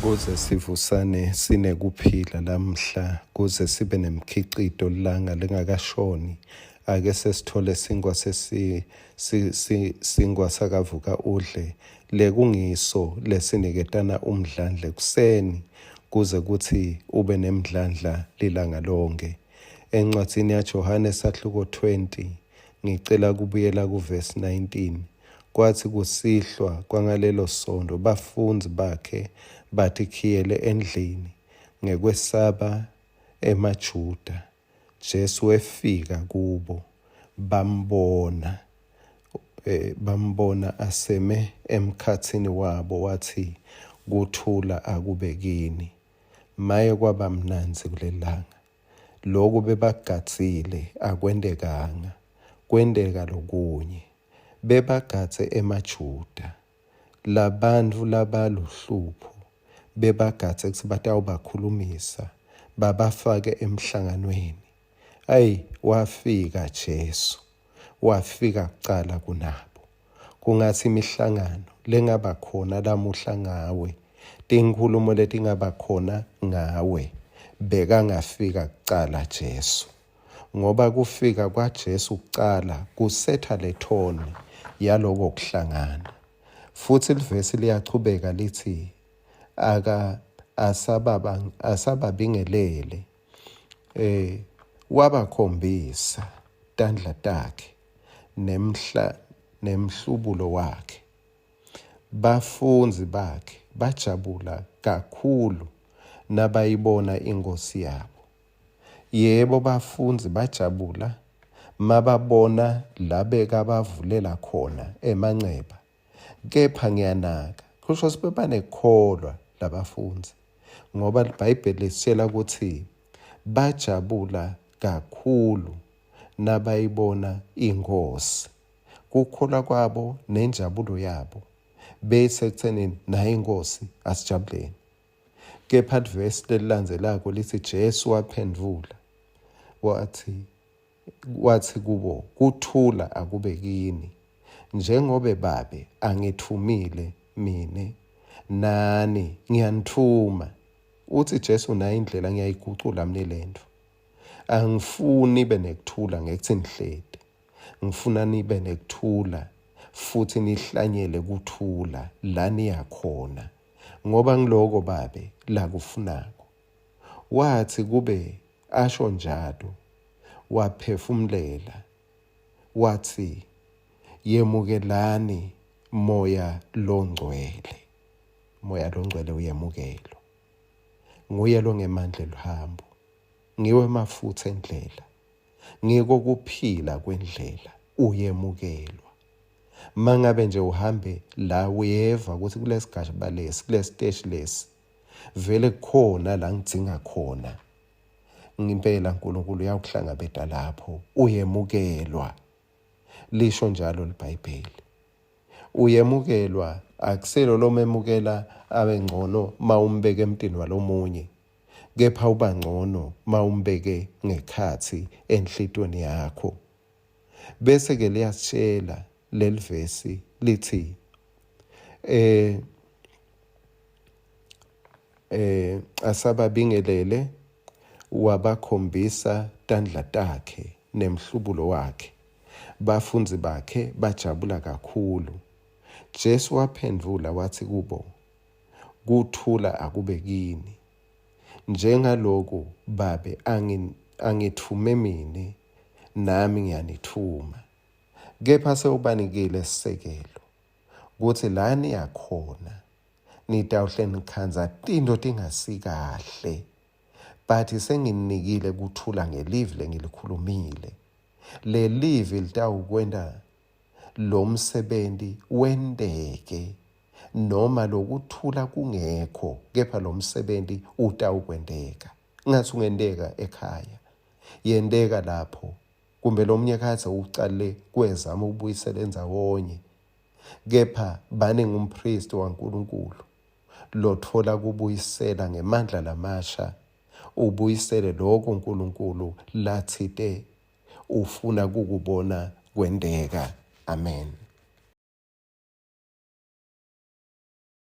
Kuze sivusane sinekuphila lamhla kuze sibe nemkhicido langa lingakashoni ake sesithole singwa sakavuka udle lekungiso lesiniketana umdlandla kuseni kuze kuthi ube nemdlandla lilanga lonke. Encwadzini yaJohane sahluko 20 ngicela kubuyela kuverse 19. Kwathi kusihlwa kwangalelo sonto bafundzi bakhe bathi khiyele endlini ngekwesaba emaJuda. Jesu efika kubo bambona aseme emkhatsini wabo wathi kuthula akube kini. Maye kwaba mnanzi kulelanga. Lokhu bebagadzile akwendekanga, kwendeka lokunye. Bebagadze emaJuda labantfu labaluhlupho bebagadze kuthi batawubakhulumisa babafake emhlanganweni. Wafika Jesu, wafika kucala kunabo. Kungathi imihlangano lengaba khona lamuhla ngawe, tinkhulumo letingaba khona ngawe, bekangafika kucala Jesu. Ngoba kufika kwaJesu kucala kusetha lethoni yaloko kuhlangana. Futhi livesi liyachubeka lithi asababingelele wabakhombisa tandla takhe nemhlubulo wakhe. Bafundzi bakhe bajabula kakhulu nabayibona inkosi yabo. Yebo, bafundzi bajabula mababona labekabavulela khona emanxeba. Kepha ngiyanaka kusho sibebanekholwa labafundzi ngoba iBhayibheli lisitshela ukuthi bajabula kakhulu nabayibona inkosi. Kukholwa kwabo nenjabulo yabo bese kuthenini nayo inkosi asijabuleni. Kepha ivesi lelilandzelako lithi Jesu waphendvula wathi kubo kuthula akube kini. Njengobe babe angithumile mine nani ngiyanithuma. Uthi Jesu nayo indlela ngiyayigucula mina lento. Angifuni nibe nekuthula ngekuthi nihlede. Ngifuna nibe nekuthula futhi nihlanyele kuthula la niyakhona. Ngoba ngiloko babe la kufunako. Wathi kube asho njalo waphefumlela wathi yemukelani moya longcwele. Moya longcwele uyemukelwa. Nguye lo ngemandla eluhambo. Ngiwe mafutha endlela. Ngiko kuphila kwendlela uyemukelwa. Mangabe nje uhambe la uyeva ukuthi kulesigaba lesi, kulesiteshi lesi vele kukhona la ngidzinga khona. Ngempela uNkulunkulu uyakuhlangabeza lapho uyemukelwa. Lisho njalo iBhayibheli. Uyemukelwa akuselo lo memukela abengcono mawumbeke emntini walomunye. Kepha uba ngcono mawumbeke ngekhathi enhlitweni yakho. Bese ke liyasitshela lelivesi lithi asababingelele wabakhombisa tandla takhe nemhlubulo wakhe. Bafundzi bakhe bajabula kakhulu. Jesu waphendvula wathi kubo kuthula akube kini. Njengaloku babe angithume mine nami ngiyanithuma. Kepha sewubanikile isisekelo kuthi la niyakhona nitawuhle nikhanza tinto tingasikahle. But senginikile kuthula ngelivi lengilikhulumile. Le livi litawukwenda lo msebenzi wendeke noma lokuthula kungekho, kepha lo msebenzi utawukwendeka. Ngathi ungendeka ekhaya, yendeka lapho. Kumbe lo mnyakazi ucale kwezama ukubuyisela enzawonye. Kepha bane ngumpristi waNkulunkulu lothola kubuyisela ngemandla lamasha. Ubuyisele lokho uNkulunkulu lathite ufuna kukubona kwendeka. Amen.